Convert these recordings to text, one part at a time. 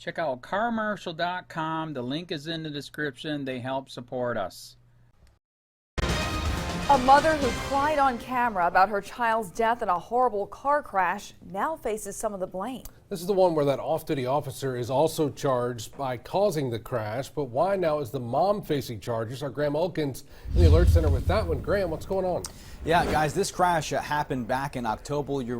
Check out carmarshal.com. The link is in the description. They help support us. A mother who cried on camera about her child's death in a horrible car crash now faces some of the blame. This is the one where that off-duty officer is also charged by causing the crash. But why now is the mom facing charges? Our Graham Elkins in the Alert Center with that one. Graham, what's going on? Yeah, guys, this crash happened back in October. You'll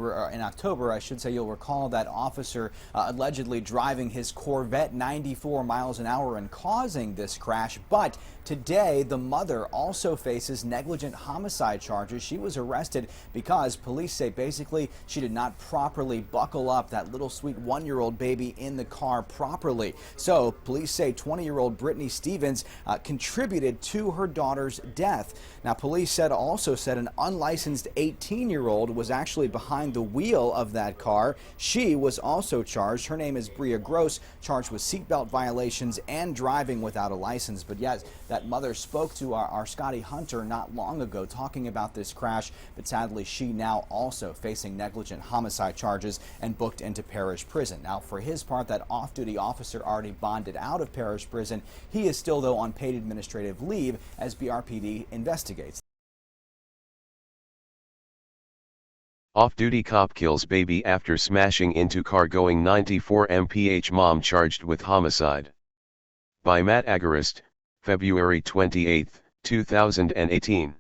recall that officer allegedly driving his Corvette 94 miles an hour and causing this crash. But today, the mother also faces negligent homicide charges. She was arrested because police say basically she did not properly buckle up that little sweet one-year-old baby in the car properly. So police say 20-year-old Brittany Stevens contributed to her daughter's death. Now, police also said an unlicensed 18-year-old was actually behind the wheel of that car. She was also charged. Her name is Bria Gross, charged with seatbelt violations and driving without a license. But yes, that mother spoke to our Scotty Hunter not long ago talking about this crash, but sadly she now also facing negligent homicide charges and booked into parish prison. Now, for his part, that off-duty officer already bonded out of parish prison. He is still, though, on paid administrative leave as BRPD investigates. Off-duty cop kills baby after smashing into car going 94 mph. Mom charged with homicide. By Matt Agarist, February 28, 2018.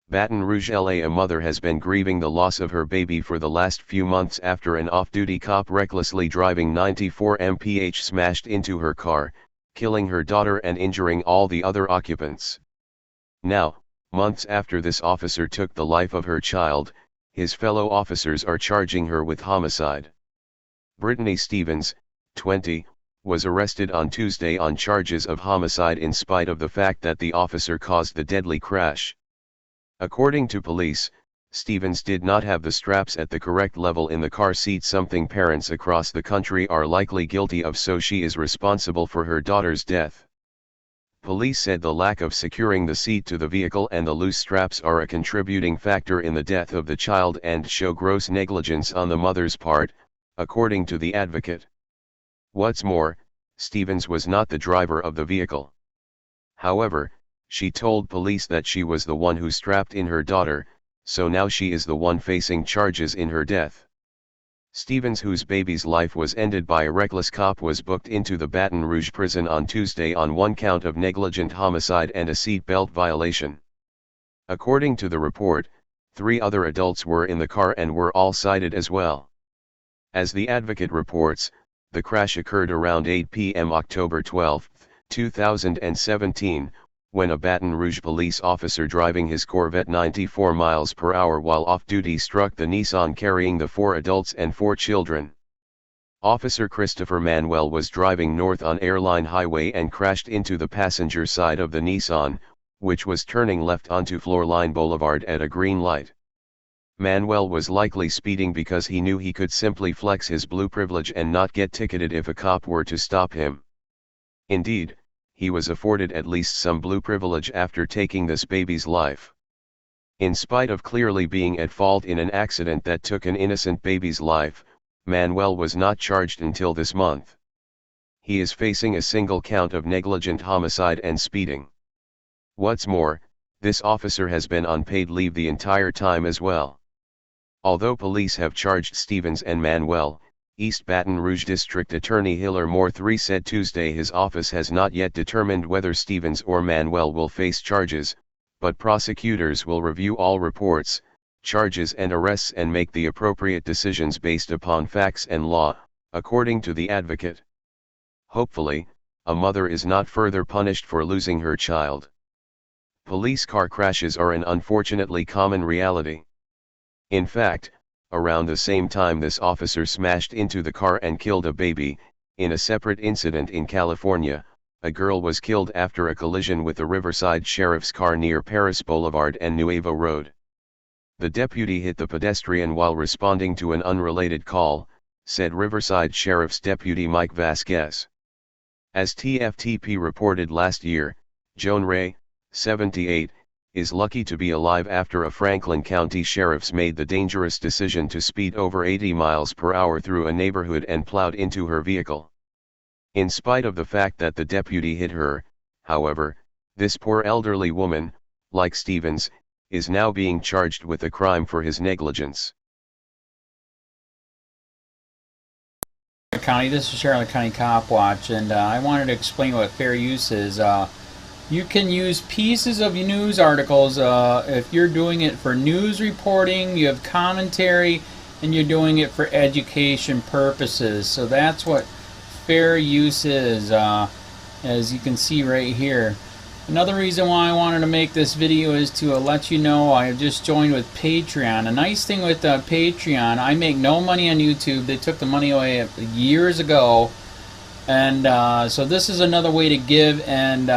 Baton Rouge, LA. A mother has been grieving the loss of her baby for the last few months after an off-duty cop recklessly driving 94 mph smashed into her car, killing her daughter and injuring all the other occupants. Now, months after this officer took the life of her child, his fellow officers are charging her with homicide. Brittany Stevens, 20, was arrested on Tuesday on charges of homicide in spite of the fact that the officer caused the deadly crash. According to police, Stevens did not have the straps at the correct level in the car seat, something parents across the country are likely guilty of, so she is responsible for her daughter's death. Police said the lack of securing the seat to the vehicle and the loose straps are a contributing factor in the death of the child and show gross negligence on the mother's part, according to the advocate. What's more, Stevens was not the driver of the vehicle. However, she told police that she was the one who strapped in her daughter, so now she is the one facing charges in her death. Stevens, whose baby's life was ended by a reckless cop, was booked into the Baton Rouge prison on Tuesday on one count of negligent homicide and a seatbelt violation. According to the report, 3 other adults were in the car and were all cited as well. As the advocate reports, the crash occurred around 8 p.m. October 12, 2017, when a Baton Rouge police officer driving his Corvette 94 miles per hour while off-duty struck the Nissan carrying the 4 adults and 4 children. Officer Christopher Manuel was driving north on Airline Highway and crashed into the passenger side of the Nissan, which was turning left onto Floorline Boulevard at a green light. Manuel was likely speeding because he knew he could simply flex his blue privilege and not get ticketed if a cop were to stop him. Indeed, he was afforded at least some blue privilege after taking this baby's life. In spite of clearly being at fault in an accident that took an innocent baby's life, Manuel was not charged until this month. He is facing a single count of negligent homicide and speeding. What's more, this officer has been on paid leave the entire time as well. Although police have charged Stevens and Manuel, East Baton Rouge District Attorney Hiller Moore III said Tuesday his office has not yet determined whether Stevens or Manuel will face charges, but prosecutors will review all reports, charges and arrests and make the appropriate decisions based upon facts and law, according to the advocate. Hopefully, a mother is not further punished for losing her child. Police car crashes are an unfortunately common reality. In fact, around the same time this officer smashed into the car and killed a baby, in a separate incident in California, a girl was killed after a collision with the Riverside Sheriff's car near Paris Boulevard and Nuevo Road. The deputy hit the pedestrian while responding to an unrelated call, said Riverside Sheriff's Deputy Mike Vasquez. As TFTP reported last year, Joan Ray, 78, is lucky to be alive after a Franklin County sheriff's made the dangerous decision to speed over 80 miles per hour through a neighborhood and plowed into her vehicle. In spite of the fact that the deputy hit her, however, this poor elderly woman, like Stevens, is now being charged with a crime for his negligence. County, this is Charlotte County Cop Watch, and I wanted to explain what fair use is. You can use pieces of news articles if you're doing it for news reporting, you have commentary, and you're doing it for education purposes. So that's what fair use is, as you can see right here. Another reason why I wanted to make this video is to let you know I have just joined with Patreon. A nice thing with Patreon, I make no money on YouTube. They took the money away years ago, and so this is another way to give, and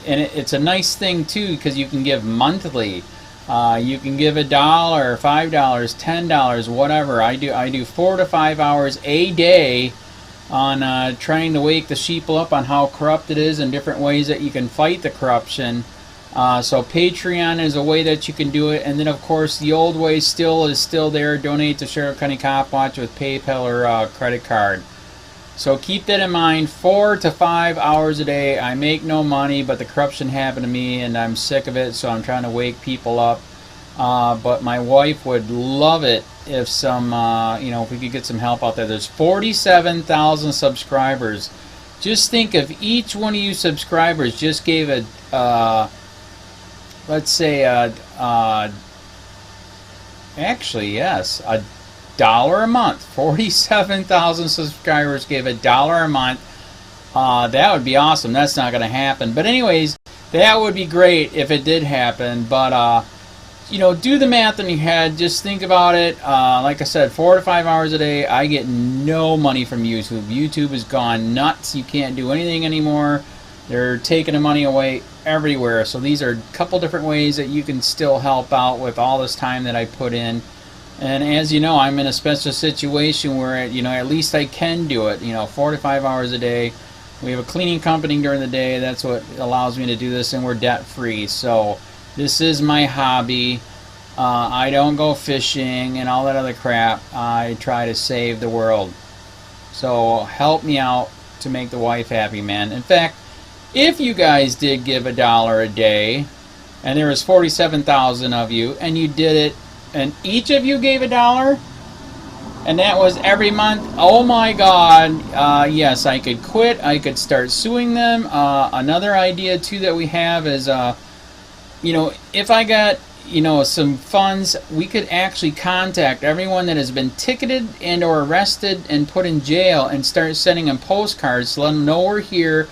it's a nice thing too because you can give monthly. You can give $1, $5, $10, whatever. I do 4 to 5 hours a day on trying to wake the sheeple up on how corrupt it is and different ways that you can fight the corruption. So Patreon is a way that you can do it, and then of course the old way is still there. Donate to Charlotte County Cop Watch with PayPal or credit card. So keep that in mind. 4 to 5 hours a day. I make no money, but the corruption happened to me and I'm sick of it, so I'm trying to wake people up. But my wife would love it if if we could get some help out there. There's 47,000 subscribers. Just think if each one of you subscribers just gave let's say actually yes, $1 a month. 47,000 subscribers gave $1 a month. That would be awesome. That's not going to happen. But anyways, that would be great if it did happen. But do the math in your head. Just think about it. Like I said, 4 to 5 hours a day. I get no money from YouTube. YouTube has gone nuts. You can't do anything anymore. They're taking the money away everywhere. So these are a couple different ways that you can still help out with all this time that I put in. And as you know, I'm in a special situation where at least I can do it. 4 to 5 hours a day. We have a cleaning company during the day. That's what allows me to do this, and we're debt free. So this is my hobby. I don't go fishing and all that other crap. I try to save the world. So help me out to make the wife happy, man. In fact, if you guys did give $1 a day, and there was 47,000 of you, and you did it, and each of you gave $1, and that was every month, oh my God, yes, I could quit. I could start suing them. Another idea too that we have is if I got some funds, we could actually contact everyone that has been ticketed and or arrested and put in jail and start sending them postcards to let them know we're here,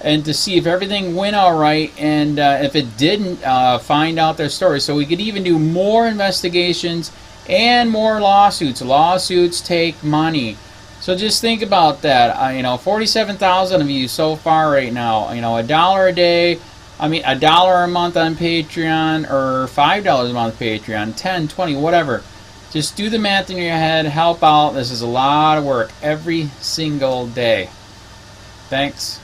and to see if everything went all right, and if it didn't, find out their story. So we could even do more investigations and more lawsuits. Lawsuits take money. So just think about that. 47,000 of you so far right now. $1 a day. $1 a month on Patreon, or $5 a month Patreon, 10, 20, whatever. Just do the math in your head, help out. This is a lot of work every single day. Thanks.